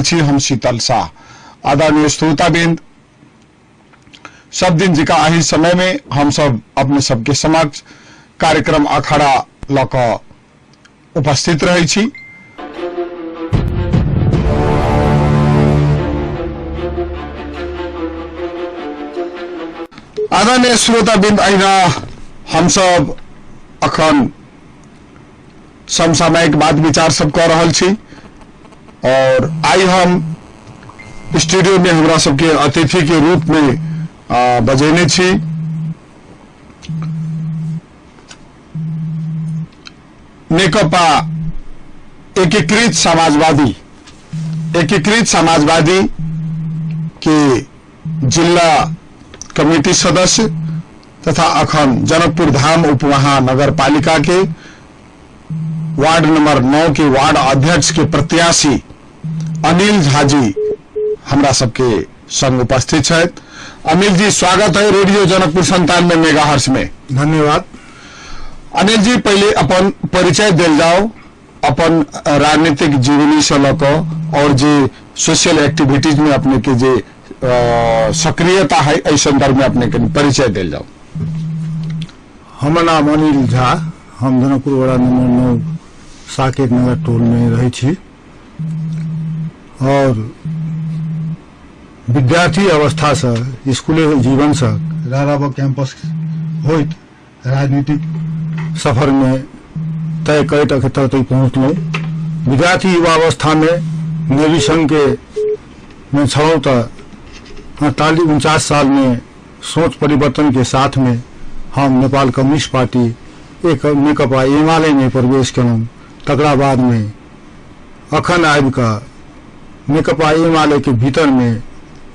छी हम शीतल शाह। आदरणीय श्रोताबिंद, सब दिन जिका आही समय में हम सब अपने सबके समक्ष कार्यक्रम अखाड़ा लक उपस्थित रही छी। आदरणीय श्रोताबिंद, अहिना हम सब अखन समसामयिक बात विचार सब कर रहल छी और आई हम स्टूडियो में हमरा सबके अतिथि के रूप में बजेने छी नेकपा एकीकृत समाजवादी के जिला कमेटी सदस्य तथा अखन जनकपुर धाम उपमहानगर पालिका के वार्ड नंबर 9 के वार्ड अध्यक्ष के प्रत्याशी अनिल झा जी हमरा सबके संग उपस्थित है। अनिल जी, स्वागत है रेडियो जनकपुर 97 मेगाहर्ट्ज में। धन्यवाद। अनिल जी, पहले अपन परिचय दिल जाओ, अपन राजनीतिक जीवनी से लक और जे सोशल एक्टिविटीज में अपने के जे सक्रियता है इस संदर्भ में अपने के परिचय दिल जाओ। हमर नाम अनिल झा, हम Janakpur ward number 9 Saket Nagar toll में रही छी और विद्यार्थी अवस्था से स्कूले जीवन से राराबा कैंपस होइत राजनीतिक सफर में तय करत अखतर तक पहुंचल। विद्यार्थी युवा अवस्था में नेवी संघ के में छलौं त 48-49 साल में सोच परिवर्तन के साथ में हम नेपाल कम्युनिस्ट पार्टी एक नेकपा एमाले में प्रवेश करूं। तकरा बाद में अखन आबि का नेकपा एमाले के भीतर में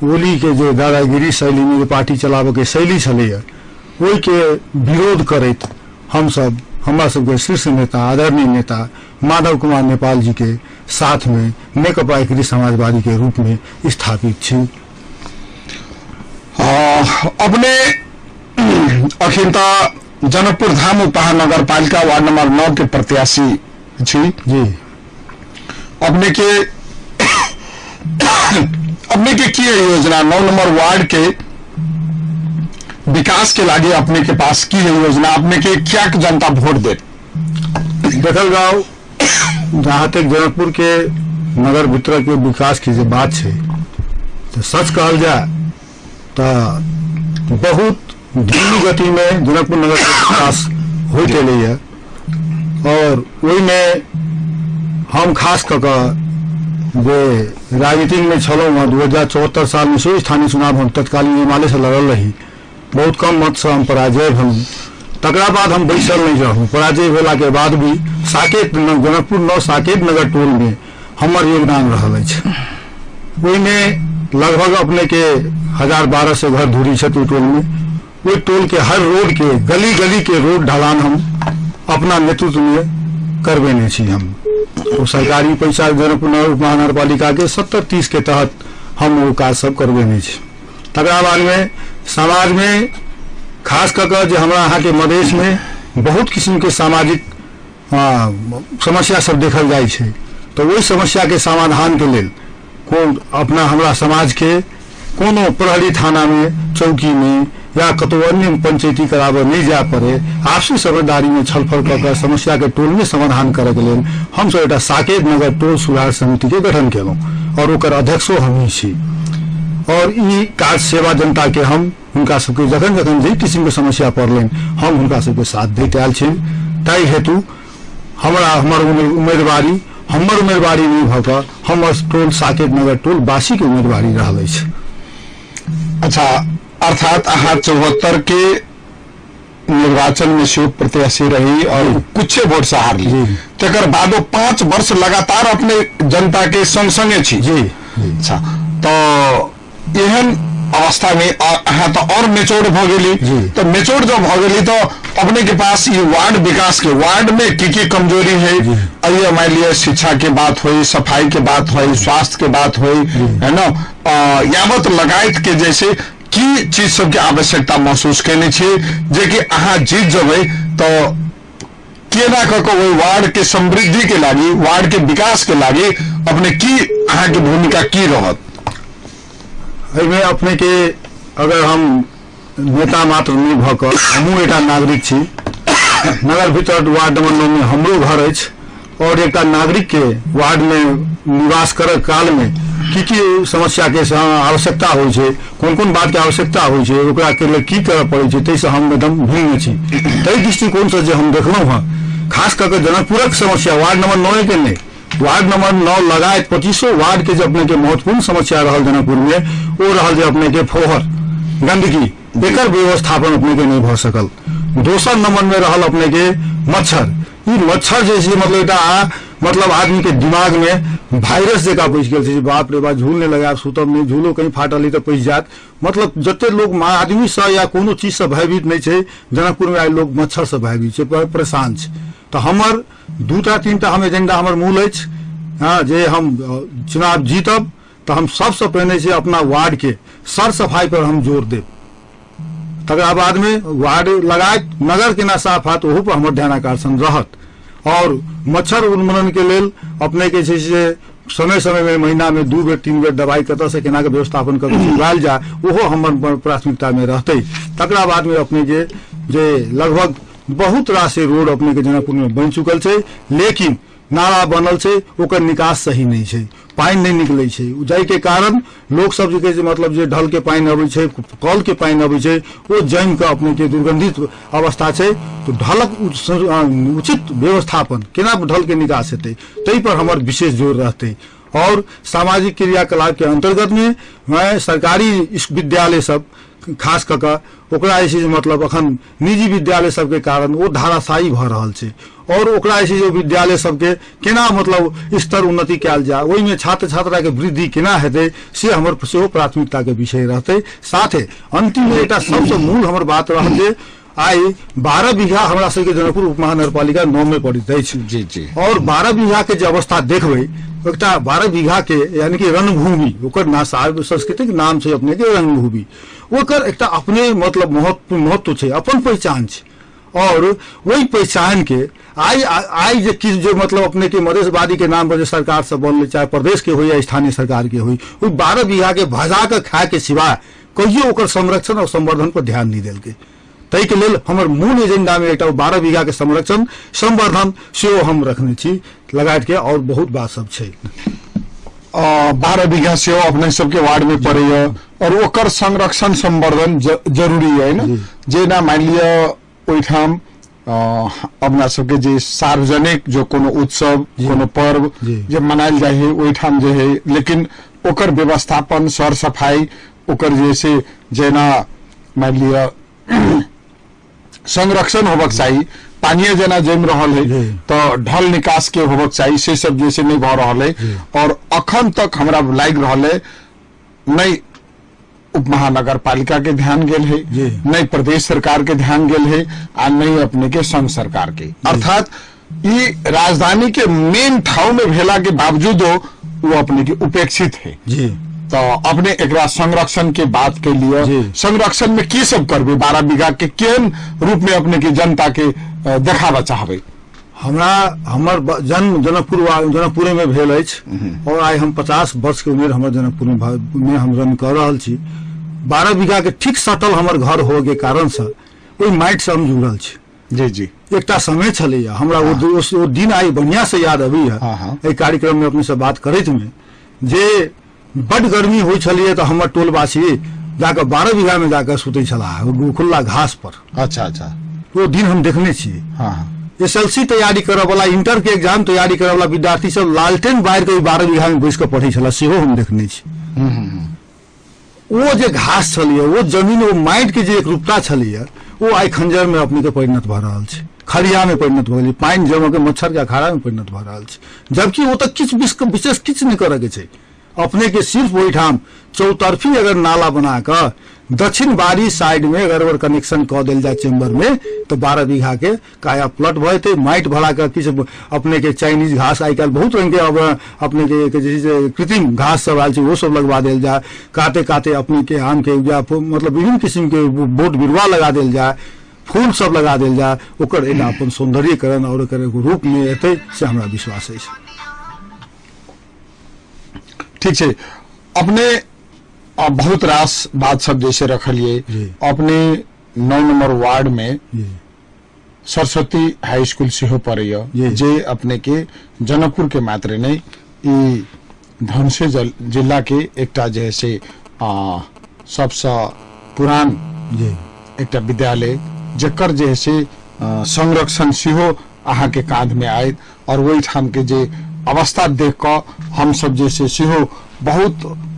ओली के जो दादागिरी शैली में पार्टी चलावे के शैली छलैया ओहि के विरोध करैत हम सब हमरा सबके शीर्ष नेता आदरणीय नेता माधव कुमार नेपाल जी के साथ में नेकपा एकीकृत समाजवादी के रूप में स्थापित छी। अपने अखिलता जनकपुर धाम उपमहानगर पालिका वार्ड नंबर 9 के प्रत्याशी छी जी। अपने की योजना 9 नंबर वार्ड के विकास के लागे अपने के पास की है योजना? अपने के क्या जनता वोट दे? देखल जाओ, जहां तक जनकपुर के नगर भीतर के विकास की जो बात है तो सच कहल जाए तो बहुत धीमी गति में जनकपुर नगर के विकास होते रही और वही में हम खास कर राजनीति में छलों 2074 साल में से स्थानीय चुनाव हम तत्कालीन एमाले से लड़ल रही, बहुत कम मत से हम पराजय भलू। तकरा बाद हम बैसल नहीं रहूं। पराजय होला के बाद भी साकेत जनकपुर 9 साकेत नगर टोल में हमर योगदान रहल है। वही में लगभग अपने के 1012 घर धूरी है टोल में। वो टोल के हर रोड के गली गली के रोड ढलान हम अपना नेतृत्व में करवेने छी। हम तो सरकारी पैसा जनकपुर उपमहानगर पालिका के 70-30 के तहत हम वो काज सब करवेने छी। तकरा बाद में समाज में खास कर जो हमारा यहाँ के मधेश में बहुत किस्म के सामाजिक समस्या सब देखल जाए छे, तो वही समस्या के समाधान के लिए कौन अपना हमारा समाज के कोनो प्रहरी थाना में चौकी में या कतो अन्य पंचायती करावे नहीं जा पड़े, आपसी समझदारी में छलफल कर समस्या के टोल में समाधान करे के लिए हम सब साकेत नगर टोल सुधार समिति के गठन केलौं और ओकर अध्यक्षो हम ही छी। और ई काज सेवा जनता के हम उनका सबके जखन जखन जे किस्म के समस्या पड़ल हम उनका सबके साथ देते आयल छी। ताहि हेतु हमर उम्मीदवारी नहीं भऽ हमर टोल साकेत नगर टोल वासी के उम्मीदवारी रहल अछि। अच्छा, अर्थात अहाँ 74 के निर्वाचन में शिव प्रत्याशी रही और कुछ वोट से हारली, तकर बादो 5 वर्ष लगातार अपने जनता के संग संगे छी जी। अच्छा, तो एहन अवस्था में अहाँ तो और मेचोर भ गेली, तो मेचोर जब भ गेली तो अपने के पास ये वार्ड विकास के वार्ड में की कमजोरी है? आइए मान लिया शिक्षा के बात हुई, सफाई के बात हुई, स्वास्थ्य के बात हुई, है ना, यावत लगायत के जैसे की चीज सबके आवश्यकता महसूस करने छे जे कि अहाँ जीत जब तो केना कऽ वही वार्ड के समृद्धि के लागी, वार्ड के विकास के लागी अपने की अहाँ के भूमिका की रहत? एहिमे अपने के अगर हम नेता मात्र नहीं भऽ हमहूँ एकटा नागरिक छी। नगर भीतर वार्ड नंबर 9 में हमरो घर अछि और एकटा नागरिक के वार्ड में निवास करय काल में की समस्या के आवश्यकता होइ छै, कोन कोन बात के आवश्यकता होइ छै, ओकरा के लिए की करय पड़ै छै, ताहिसँ हम एकदम भिन्न छी। ताहि दृष्टिकोण से जे हम देखलहुँ हँ, खास करके जनकपुरक समस्या वार्ड नंबर 9 के नहीं, वार्ड नंबर 9 लगायत 25 वार्ड के जो अपने के महत्वपूर्ण समस्या रहल जनकपुर में, वो रहल जे अपने के फोहर गंदगी, एकर व्यवस्थापन अपने के नहीं भ सकल। दोसर नंबर में रहल अपने के मच्छर। ई मच्छर जैसे मतलब आदमी के दिमाग में वायरस जगह पैस गए, बाप रे बाप झूल नहीं लगा सुतब नहीं, झूलो कहीं फाटल तो पैस जात। मतलब जते लोग आदमी से या कोनो चीज से भयभीत नहीं है, जनकपुर में आए लोग मच्छर से भयभीत है, परेशान है। तो हमर 2-3 हम एजेंडा हमर मूल अछि। हाँ, जे हम चुनाव जीतब तो हम सबसे पहले से अपना वार्ड के सर सफाई पर हम जोर देव। तकरा बाद में वार्ड लगायत नगर के ना साफ हाथ ओहू पर हमर ध्यान आकर्षण रहत। और मच्छर उन्मूलन के लेल अपने के समय समय में महीना में 2 बेर 3 बेर दवाई कत से केना के व्यवस्थापन कर चुकायल जाए, ओहो हमर प्राथमिकता में रहते। तकरा बाद में अपने के जे लगभग बहुत रास रोड अपने के जनकपुर में बन चुकल है, लेकिन नाला बनल है, ओकर निकास सही नहीं है, पानी नहीं निकले है, जाय के कारण लोग सब के मतलब जे ढल के पानी अबै छै, कल के पानी अबै छै, वो जम के अपने के दुर्गंधित अवस्था है। तो ढलक उचित व्यवस्थापन केना ढल के निकास हेतै, तै पर हमर विशेष जोर रहते। और सामाजिक क्रियाकलाप के अंतर्गत में सरकारी विद्यालय सब खास कऽ ओकरा ऐसे मतलब अखन निजी विद्यालय सब के कारण वो धाराशायी भ रहल छै, और ओकरा ऐसे जो विद्यालय सब के केना मतलब स्तर उन्नति कैल जाए, ओहि में छात्र छात्रा के वृद्धि केना हेतै, से हमर सेहो प्राथमिकता के विषय रहते। साथे अंतिम में एकटा सबसे मूल हमर बात रहल जे आई 12 बीघा हमरा सबके जनकपुर उपमहानगरपालिका 9 में पड़ित अछि। जी जी। और 12 बीघा के जो अवस्था देखबै, एकटा 12 बीघा के यानी कि रणभूमि, ओकर ना सांस्कृतिक नाम छै अपने के रणभूमि, ओकर एकटा अपने मतलब महत्व छै, अपन पहचान छै। और वही पहचान के आई जो मतलब अपने के मधेशवादी के नाम पर जो सरकार सब बनले, चाहे प्रदेश के हो या स्थानीय सरकार के हो, 12 बीघा के भजा के खाए के सिवाय कहियो ओकर संरक्षण और संवर्धन पर ध्यान नहीं देलकै। तै के लेल हमर मूल एजेंडा में एकटा 12 बीघा के संरक्षण संवर्धन सेहो हम रखने छी लगायत के, और बहुत बात सब छै। 12 बीघा सेहो अपने सबके वार्ड में पड़े और ओकर संरक्षण संवर्धन जरूरी है ना। जेना मान लिया ओहिठाम अपना सबके जे सार्वजनिक जो कोनो उत्सव कोनो पर्व जे मनायल जाए है ओहिठाम जे है, लेकिन ओकर व्यवस्थापन सर सफाई ओकर जैसे जेना मान लिया संरक्षण होबक चाहिए, पानी जेना जम रहल है तो ढल निकास के होबक चाहिए, से सब जैसे नहीं भ रहल है। और अखन तक हमरा लाग रहल है नहीं उपमहानगर पालिका के ध्यान गेल है, नहीं प्रदेश सरकार के ध्यान गेल है, आ नहीं अपने के संघ सरकार के। अर्थात ये राजधानी के मेन ठाव में भेला के बावजूद वो अपने के उपेक्षित है। तो अपने एकरा संरक्षण के बात के लिए संरक्षण में की सब करबे, 12 बीघा के केन रूप में अपने की जनता के देखावा चाहबे? हमरा हमर जन्म जनकपुर में भेल अछि, और आई हम 50 वर्ष के उम्र हमर जनकपुर में हम रन कर रहल छी। 12 बीघा के ठीक सटल हमर घर हो के कारण से ओहि माटि से हम जुड़ल छी। जी जी। एकटा समय छलै हमरा वो दिन आई बढ़िया से याद अभी है। कार्यक्रम में अपने से बात करैत में जे बड गर्मी होइ छलिए तो हमर टोलवासी जाकर 12 बीघा में जाकर सुते छलाह खुला घास पर। अच्छा अच्छा। वो दिन हम देखने छियै। एसएलसी तैयारी करऽ वाला, इंटर के एग्जाम तैयारी करऽ वाला विद्यार्थी सब लालटेन बाहर के 12 बीघा में बैस के पढ़े छला, सेहो हम देखने छी। वो जे घास छलिए, वो जमीन, वो माटि के जे एकरूपता छलिए, वो आई खंजर में अपने के परिणत भ रहल छै, खरिया में परिणत भ गेलै, पानि जम के मच्छर के अखाड़ा में परिणत भ रहल छै। जबकि वो तक किछ विशेष किछ नहीं करऽ के छै। अपने के सिर्फ ओहिठाम चौतरफी अगर नाला बना कर दक्षिण बारी साइड में अगर कनेक्शन कऽ देल जाए चेम्बर में, तो 12 बीघा के काया प्लट भते, माटि भरा कर किछ अपने के चाइनीज घास आई काल बहुत रंग के अब अपने के जैसे कृत्रिम घास सब आयल छै, वो सब लगवा देल जाए। काते काते अपने के आम के मतलब विभिन्न किस्म के बोट बिरवा लगा देल जाए, फूल सब लगा देल जाए, ओकर एना अपन सौंदर्यकरण और एकर एगो रूप में एतै से हमरा विश्वास अछि। ठीक है, अपने बहुत रास बात सब जैसे रखलिए, अपने 9 नंबर वार्ड में सरस्वती हाई स्कूल से हो पड़े जे अपने के जनकपुर के मात्र नहीं ई धनसे जिला के एकटा जैसे सबसे पुरान एकटा विद्यालय जकर जैसे संरक्षण सेहो अहाँ के कांध में आए और वही ठाम के जे अवस्था देख कर हम सब जैसे सेहो बहुत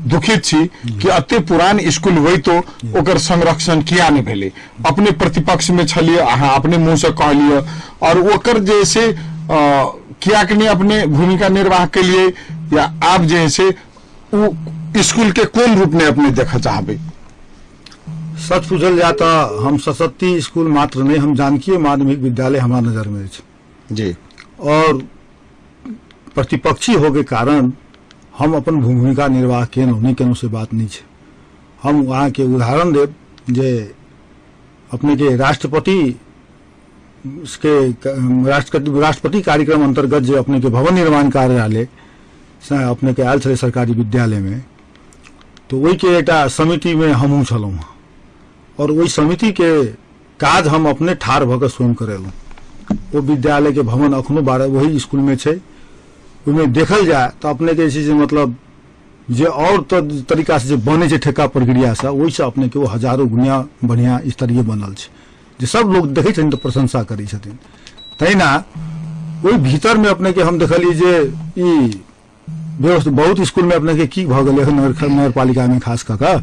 दुखित छी कि अते पुरान स्कूल हुई तो ओकर संरक्षण किया नहीं भेले। अपने प्रतिपक्ष में छलिए, अहाँ अपने मुंह से कहलिए और ओकर जैसे किया कि नहीं अपने भूमिका निर्वाह के लिए, या आप जैसे वो स्कूल के कौन रूप में अपने देखा चाहबे? सच पूछल जाता हम सरस्वती स्कूल मात्र नहीं, हम जानकीय माध्यमिक विद्यालय हमारा नजर में जी, और प्रतिपक्षी हो के कारण हम अपन भूमिका निर्वाह केनों नहीं केनों से बात नहीं है। हम वहाँ के उदाहरण देव जे अपने के राष्ट्रपति कार्यक्रम अंतर्गत जो अपने के भवन निर्माण कार्यालय अपने के आयल छे सरकारी विद्यालय में, तो वही के एक समिति में हमहूँ छलौं और वही समिति के काज हम अपने ठार भऽ स्वयं करेलूँ। वो विद्यालय के भवन अखनो वही स्कूल में छे, उनमें देखल जाए तो अपने के मतलब जे और तरीका से बने छे ठेका प्रक्रिया से वही से अपने के वो हजारों गुना बढ़िया स्तरीय बनल छे, जे सब लोग देखे छथिन तो प्रशंसा करी छथिन। तहिना वही भीतर में अपने के हम देखलिए जे ई व्यवस्था बहुत स्कूल में अपने के की भ गेलै नगर पालिका में खास कऽ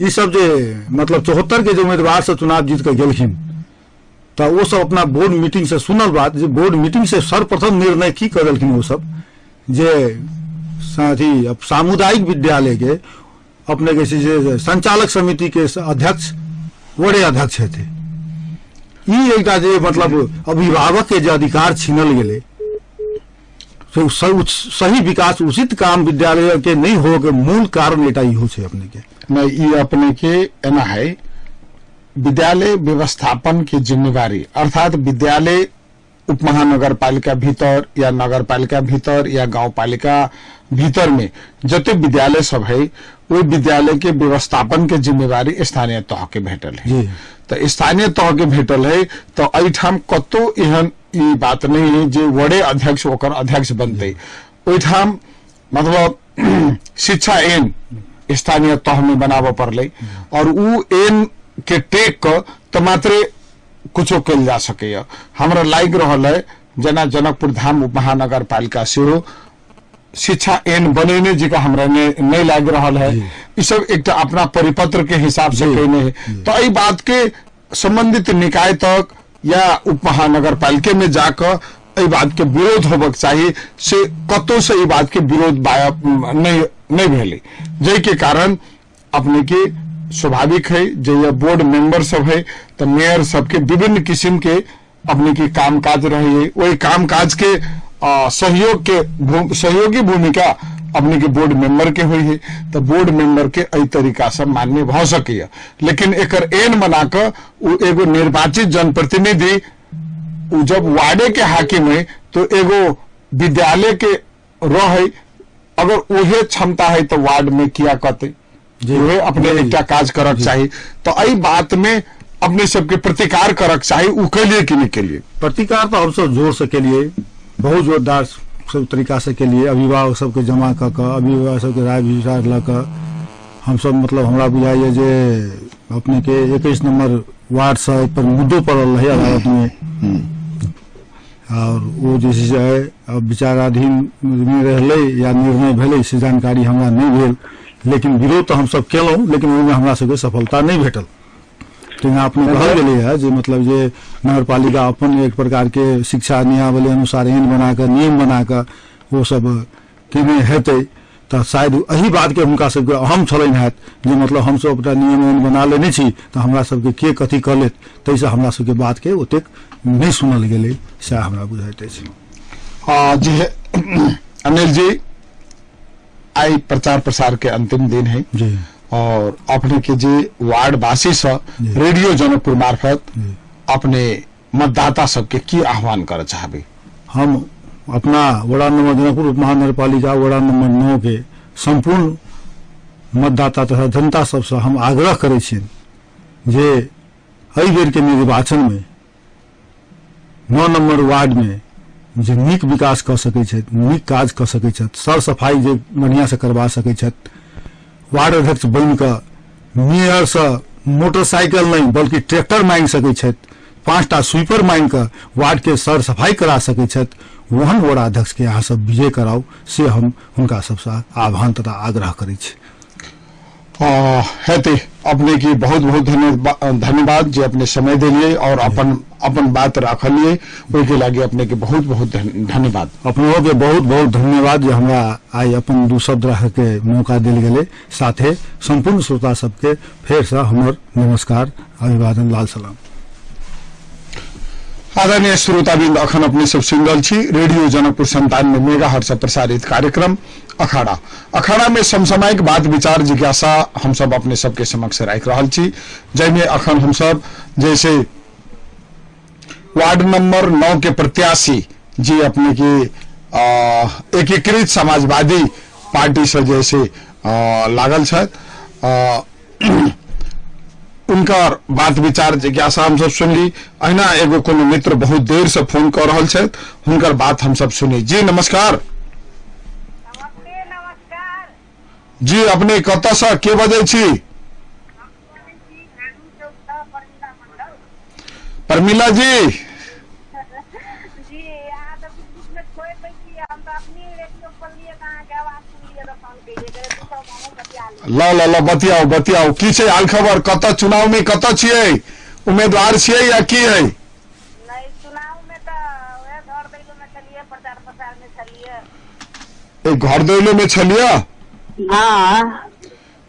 ई सब जे मतलब 74 के जो उम्मीदवार से चुनाव जीत के गेलखिन तो वो सब अपना बोर्ड मीटिंग से सुनल बात, जे बोर्ड मीटिंग से सर्वप्रथम निर्णय की कर देलखिन वो सब जे साथी सामुदायिक विद्यालय के अपने के जे संचालक समिति के अध्यक्ष बड़े अध्यक्ष थे। ई एकटा जे मतलब अभिभावक के जो अधिकार छीनल गेले, तो सही विकास उचित काम विद्यालय के नहीं हो के मूल कारण एटा इहो छे अपने के नहीं। ये अपने के एना है विद्यालय व्यवस्थापन की जिम्मेवारी, अर्थात विद्यालय उप महानगर पालिका भीतर या नगर पालिका भीतर या गांव पालिका भीतर में जते विद्यालय सब है वो विद्यालय के व्यवस्थापन के जिम्मेवारी स्थानीय तह के भेटल है। तो स्थानीय तह के भेटल है तो एठाम कतो एहन ई बात नहीं है जे बड़े अध्यक्ष ओकर अध्यक्ष बनते, ओठाम मतलब शिक्षा एन स्थानीय तह में बनाव पड़े और उ एन के टेक तो मात्र कुछो कल जा सके। हमरा लाग रहा है जना जनकपुर धाम उप महानगर पालिका से शिक्षा एन बनेने जी का हमरा नहीं लाग रहा है। ये सब एक अपना परिपत्र के हिसाब से कहने है, तो यही बात के संबंधित निकाय तक या उप महानगर पालिका में जाकर यही बात के विरोध होबक चाहिए से कतो से ये बात के विरोध नहीं भेले, जय के कारण अपने के स्वाभाविक है जो ये बोर्ड मेंबर सब है तो मेयर सबके विभिन्न किस्म के अपने की कामकाज रहे है, वही कामकाज के सहयोगी भूमिका अपने के बोर्ड मेंबर के हुई है। तो बोर्ड मेंबर के अई तरीका से मान्य भ सके, लेकिन एकर एन बनाकर एगो निर्वाचित जनप्रतिनिधि जब वार्डे के हाकिम है तो एगो विद्यालय के रहे, अगर उहे क्षमता है तो वार्ड में किया कहते वे अपने एक काज करक चाहिए। तो यही बात में अपने सबके प्रतिकार करक चाहिए, उके लिए कि नहीं के लिए प्रतिकार तो हम सब जोर से के लिए बहुत जोरदार सब तरीका से के लिए अभिभावक सबके जमा कर अभिभावक सबके राय विचार लग हम सब मतलब हमरा बुझाइए जे अपने के 21 नंबर वार्ड से पर मुद्दों पर रहे अदालत में और वो जैसे है अब विचाराधीन में रहले या निर्णय भेले से जानकारी हमरा नहीं भेल, लेकिन विरोध तो हम सब केलौं, लेकिन ओहिमे हमरा सबके सफलता नहीं भेटल। तो यहाँ अपने कहल गेलै है जे मतलब जे नगर पालिका अपन एक प्रकार के शिक्षा नियमावली अनुसार एन बनाकर नियम बनाकर वो सब केने हेतै, तो शायद यही बात के हुनका सबके अहम छलनि हैत जे मतलब हम सब अपना नियम बना लेने छी तो हमरा सबके के कथी कऽ लेत, ताहिसँ हमरा सबके बात के ओतेक नहीं सुनल गेलै, सएह हमरा बुझाइत अछि। जी अनिल जी, आई प्रचार प्रसार के अंतिम दिन है जी, और अपने के जे वार्ड वासी से रेडियो जनकपुर मार्फत अपने मतदाता सबके की आह्वान कर चाहबे? हम अपना वड़ा नंबर जनकपुर उप महानगरपालिका वड़ा नंबर 9 के संपूर्ण मतदाता तथा जनता सबसे हम आग्रह करै छियनि जे एहि बेर के निर्वाचन में 9 नंबर वार्ड में जे नीक विकास कऽ सकै छथि, नीक काज कऽ सकै छथि, सर सफाई जे बढ़िया से करवा सकै छथि, वार्ड अध्यक्ष बनि कऽ मेयर से मोटरसाइकिल नहीं बल्कि ट्रैक्टर मांग सकै छथि, 5टा स्वीपर मांग कऽ वार्ड के सर सफाई करा सकै छथि, ओहन वार्ड अध्यक्ष के अहाँ सब विजय कराउ से हम हुनका सबसे आह्वान तथा आग्रह करै छी। हेते अपने की बहुत बहुत धन्यवाद जे अपने समय दिलिए और अपन बात रखलिए, ओहि के लागे अपने के बहुत बहुत धन्यवाद। अपनों के बहुत बहुत धन्यवाद जे हमरा आई अपन 2 शब्द रह के मौका दिल गेले। साथे संपूर्ण श्रोता सबके फेर से हमर नमस्कार, अभिवादन, लाल सलाम। आदरणीय श्रोताबिंद, अखन अपने सब सुन रहल छी रेडियो जनकपुर 97 मेगाहर्ट्ज से प्रसारित कार्यक्रम अखाड़ा। अखाड़ा में समसामयिक बात विचार जिज्ञासा हम सब अपने सबके समक्ष राख रहल छी, जैमे अखन हम सब जैसे वार्ड नंबर 9 के प्रत्याशी जी अपने की एकीकृत समाजवादी पार्टी से जैसे लागल छथि, उनकर बात विचार जिज्ञासा हम सब सुनली। अहिना एगो कोनो मित्र बहुत देर से फोन कर रहल छथि, हुनकर बात हम सब सुनी। जी नमस्कार। नमस्कार जी, अपने कत से के बजै छी? परमिला जी। जी यहाँ तो बीच में छोड़ दी थी, हम तो अपनी रेडियो पर लिए कहाँ के आवाज सुन लिए तो फोन के लिए तो सब हम बतिया ले। ल बतियाओ की छै हाल खबर? कत चुनाव में कत छियै, उम्मीदवार छियै या की है? नहीं, चुनाव में तो वह घर दैलो में चलिए, प्रचार प्रसार में चलिए। एक घर दैलो में छलिए? हाँ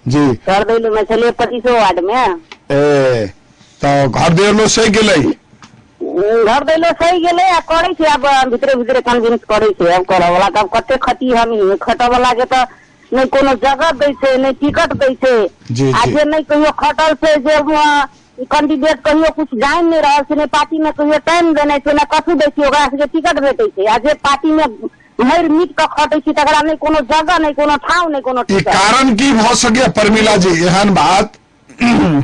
जी, घर दैलो में चलिए 25 वार्ड में। ए तो घर दैलो से गेलै? घर दैलो सही गेले आ करे छै, अब भीतरे कन्विंस करे छै। अब करे वाला तब कते खटी हम खटो वाला के तो नहीं कोनो जगह दै छै, नहीं टिकट दै छै। आ जे नहीं कहियो खटल छै, जे कैंडिडेट कहियो कुछ जान नहीं रहल छै, नहीं पार्टी में कहियो टाइम देने छै, ना कथु दै छै, ओकरा से टिकट भेटै छै। आ जे पार्टी में मर मिट के खटै छै तकरा नहीं कोनो जगह, नहीं कोनो ठाव, नहीं कोनो ई कारण की भ सके परमिला जी? एहन बात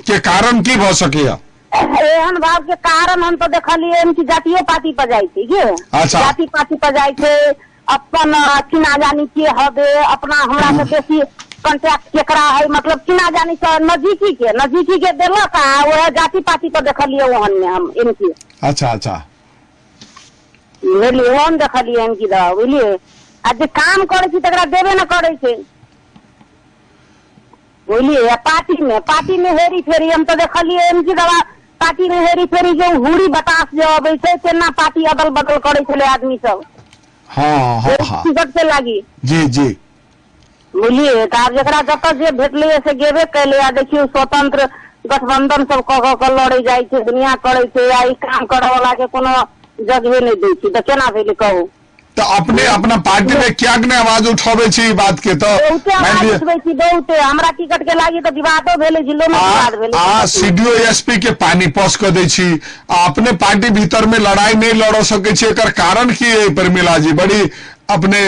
के कारण की भ सके? एहन बात के कारण हम तो देखलिए कि जातीय पार्टी पर जाय छै गे। जाति पार्टी पर जाय छै, अपन चिना जानी के हबे, अपना हमरा से बेसी कॉन्ट्रैक्ट केकरा है, मतलब चिना जानी से नजदीकी के देलक आ वह जाति पार्टी पर देखलिए ओहन में हम इनकी। अच्छा बुझलिए, ओहन देखलिए इनकी दवा, बुझलिए। आ जे काम करे छै तकरा देबे न करे छै, बुझलिए। पार्टी में हेरी फेरी हम तो देखलिए इनकी दवा, पार्टी में हेरी फेरी जो हुड़ी बतास जो अबै छै तेना पार्टी अदल बदल करे छले आदमी सब। हाँ टिकट से लागी जी बुझलिए। तो आब जकरा जतऽ जे भेटले से गेबे कैले। आ देखियो स्वतंत्र गठबंधन सब कऽ लड़े जाइ छै, दुनिया करे छै, आ ई काम करे वाला के कोनो जगहे नहीं दै छै, तो केना भेलै कहू? तो अपने अपना पार्टी में क्या ने आवाज उठाबे छी ई बात के? तो बहुते आवाज उठबै छी, बहुते। हमरा टिकट के लागी तो विवादो भेलै, जिलो में विवाद भेलै। सीडीओ एसपी के पानी पोस कर दै छी, अपने पार्टी भीतर में लड़ाई नहीं लड़ सके छी, एकर कारण की है परमिला जी? बड़ी अपने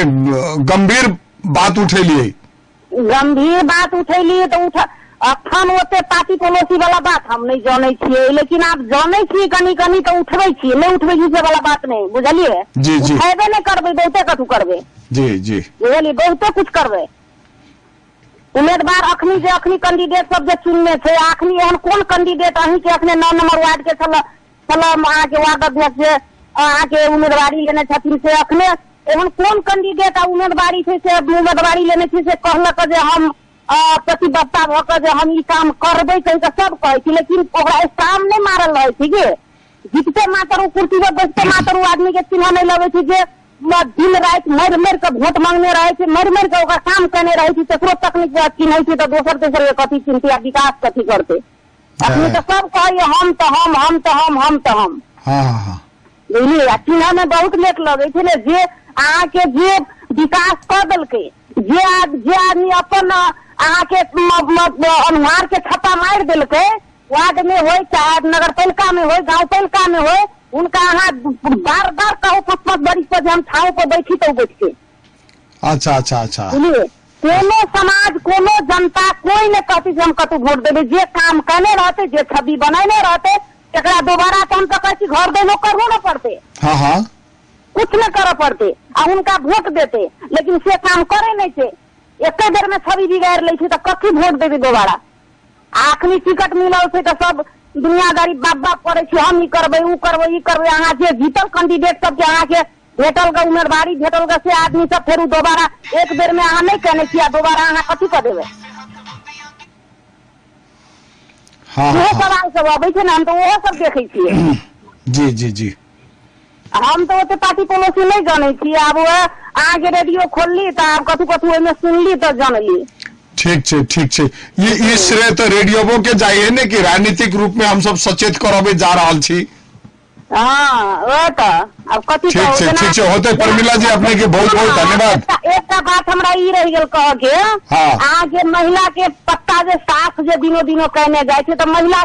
गंभीर बात उठेलिए। गंभीर बात उठेलिए तो अखन ओते पार्टी पॉलिसी वाला बात हम नहीं जाने छियै, लेकिन आप जाने छियै कनी तो उठबै छियै, नहीं उठबै छी से वाला बात नहीं, बुझलिए। जी उठेबे नहीं करबै, बहुते कथु करबै। जी बुझलिए, बहुते कुछ करबै। उम्मीदवार अखनी कैंडिडेट सब जे चुनने छै, अखनी एहन कोन कैंडिडेट अहीं के अखने 9 नंबर वार्ड के छल अहाँ के वार्ड अध्यक्ष अहाँ के उम्मीदवारी लेने छथिन, से अखने एहन कोन कैंडिडेट उम्मीदवारी छै से उम्मीदवारी लेने छै से कहलक जे हम प्रतिबद्धता भ के जे हम ई काम करबै, कहि के सब कहै छी, लेकिन ओकरा काम नहीं मारल रहे छै गे। जीतते मात्र कुर्सी पर बैठते मात्र आदमी के चिन्ह नहीं लगे छै, जे दिन रात मर के वोट मांगने रहे छै, मर के ओकरा काम करने रहे छै, तकरो तकनीक चिन्ह छै, तो दोसर के कथी चिन्हते, विकास कथी करते? अखनी तो सब कहे हम तो हम। बुझलिए, चिन्ह में बहुत लेट लगे छै, जे अहाँ के जे विकास कर देलकै, जे आदमी अपन अहाँ के अनुहार के छप्पा मार देलकै, वार्ड में हो, चाहे नगर पालिका में हो, गाँव पालिका में हो, उनका यहाँ बार बार कहो 5-5 बरिस पर हम छाव पर बैठी तो बैठ के। अच्छा अच्छा अच्छा बुझलिए, कोनो समाज कोनो जनता कोई नहीं कहती हम कतु वोट देवे, जे काम करने रहते, जे छवि बनने रहते, एकरा दोबारा तो हम तो कहती घर देनो करबो न पड़ते। हाँ हाँ कुछ न करे पड़ते आ उनका वोट देते, लेकिन से काम करे नहीं थे। एक देर में छवि बिगाड़ ले तो कथी वोट देवे दोबारा। आखिरी टिकट मिलल से तो सब दुनियादारी बाप बाप करे, हम ई करबे ऊ करबे ई करबे। अहाँ जे जीतल कैंडिडेट सब के अहाँ के भेटल का उम्मीदवारी भेटल का से आदमी सब फिर दोबारा एक बेर में अहाँ नहीं कहने किया, दोबारा अहाँ कथी कर देवे। हाँ वो हाँ सवाल सब अबै छै ना, हम तो वो सब देखे छियै। जी जी जी हम तो ओते पार्टी पॉलिसी नहीं जाने छी। अब अहाँ के रेडियो खोलली तो आब कथू कथू ओहिमे सुनली तो जानली। ठीक छै ठीक छै। ये श्रेय तो रेडियो के जाइए ने कि राजनीतिक रूप में हम सब सचेत करबे जा रहल छी। हाँ वो तो अब कथी ठीक छै होते। प्रमिला जी अपने के बहुत बहुत धन्यवाद। एक बात हमरा ई रह गेल कह के, हाँ। अहाँ के महिला के पत्ता जे साफ जे दिनो दिनो कहने जाए छै तो महिला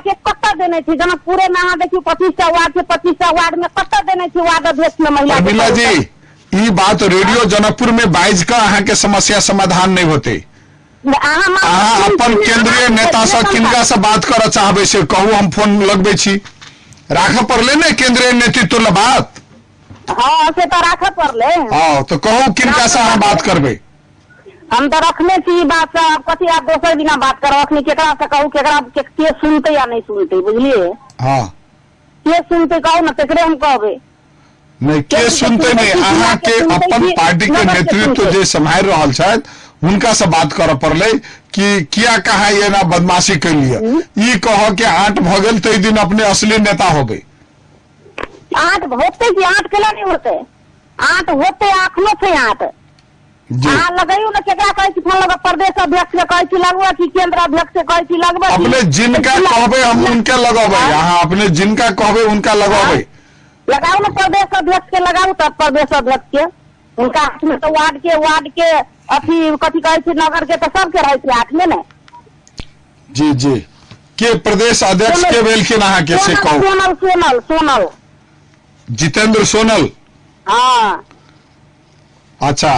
के कत्ता देने छी। जना पूरे में अहाँ देखियो 25टा वार्ड के 25टा वार्ड में कत्ता देने छी वार्ड अध्यक्ष में महिला। प्रमिला जी ई बात रेडियो जनकपुर में बाइज का अहाँ के समस्या समाधान नहीं होते। अहाँ अपन केंद्रीय नेता से किनका से बात करऽ चाहबे से कहू, हम फोन लगबे छी। राखऽ पड़ले ने केंद्रीय नेतृत्व ल बात। हाँ से तो राखऽ पड़ले। हाँ तो कहू किनका से अहाँ बात करबे। हम तो रखने छी बात से, कथी आप दोसर बिना बात करो। अखनी केकरा से कहू, केकरा के सुनते या नहीं सुनते, बुझलिए। हाँ के सुनते कहू ना, तेकरे हम कहबे। नहीं के सुनते नहीं, अहाँ के अपन पार्टी के नेतृत्व जे सम्हार रहल छथि हुनका से बात करऽ पड़ले कि किया कहा ये ना बदमाशी कर लिया। ई कह के आंट भ गेल तै दिन अपने असली नेता होबे। आंट होते कि आंट केला नहीं होते, आंट होते आखनो से आंट। अहाँ लगाइयो ना, केकरा कहै छी फोन लगा, प्रदेश अध्यक्ष से कहै छी लगवा कि केंद्र अध्यक्ष से कहै छी लगवा। अपने जिनका कहबे हम उनके लगेबे। अहाँ अपने जिनका कहबे उनका लगेबे। लगाओ ना प्रदेश अध्यक्ष के लगाओ, तब प्रदेश अध्यक्ष के उनका हाथ में तो वार्ड के अथी कथी कहै छी नगर के तो सबके रहे छै हाथ में ने। जी जी के प्रदेश अध्यक्ष के भेलखिन अहाँ के से कहू। सोनल जितेंद्र सोनल। हाँ अच्छा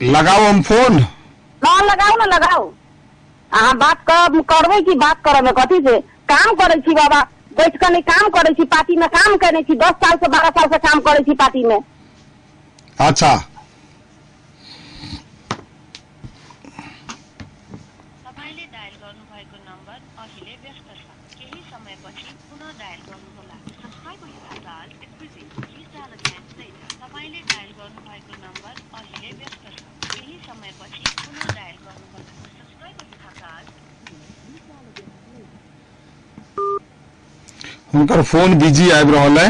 लगाओ हम फोन। हाँ लगाओ ना लगाओ। अहाँ बात करबे की बात करबे कथी से। काम करे छी बाबा, बैठ कर नहीं काम करे छी, पार्टी में काम करे छी, 10 साल से 12 साल से काम करे छी पार्टी में। अच्छा तपाईले डायल गर्नुभएको नम्बर अहिले व्यस्त छ, केही समयपछि पुनः डायल गर्नुहोला। Subscribe you have dialled is busy, please dial again later. तपाईले डायल गर्नुभएको नम्बर अहिले व्यस्त छ, केही समयपछि पुनः डायल गर्नुहोला। Subscribe you have dialled. हुनकर फोन बिजी आबि रहल है।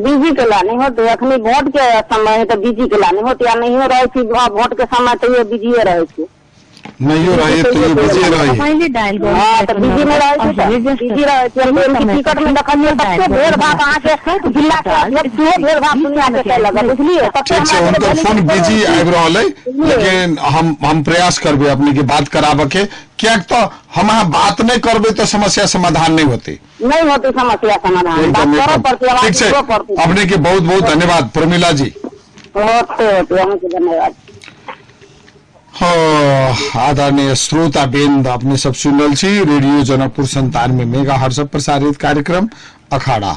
बिजी केला नहीं होते, अखनी वोट के समय है तो बिजी केला नहीं होते, या नहीं रहे छी वोट के समय तो ये बिजी रहे छी। नहीं रहे तो ये बिजी रहे। हाँ तो बिजी में रहे छी, बिजी रहे छी। हम टिकट में देखलिए सबसे भेदभाव अहाँ के जिला के अध्यक्ष से भेदभाव दुनिया के कहे लगा, बुझलिए। ठीक है उनकर फोन बिजी आबि रहल है, लेकिन हम प्रयास करबे अपने के बात कराबे के। क्या तो हम अहाँ बात नहीं करबे तो समस्या समाधान नहीं होती। नहीं होती समस्या समाधान, बात करो पड़ती है। ठीक है अपने के बहुत बहुत धन्यवाद प्रमिला जी। होते हमको धन्यवाद। आदरणीय श्रोता बेंद अपने सब सुनल छी रेडियो जनकपुर 97 मेगाहर्ट्ज प्रसारित कार्यक्रम अखाड़ा।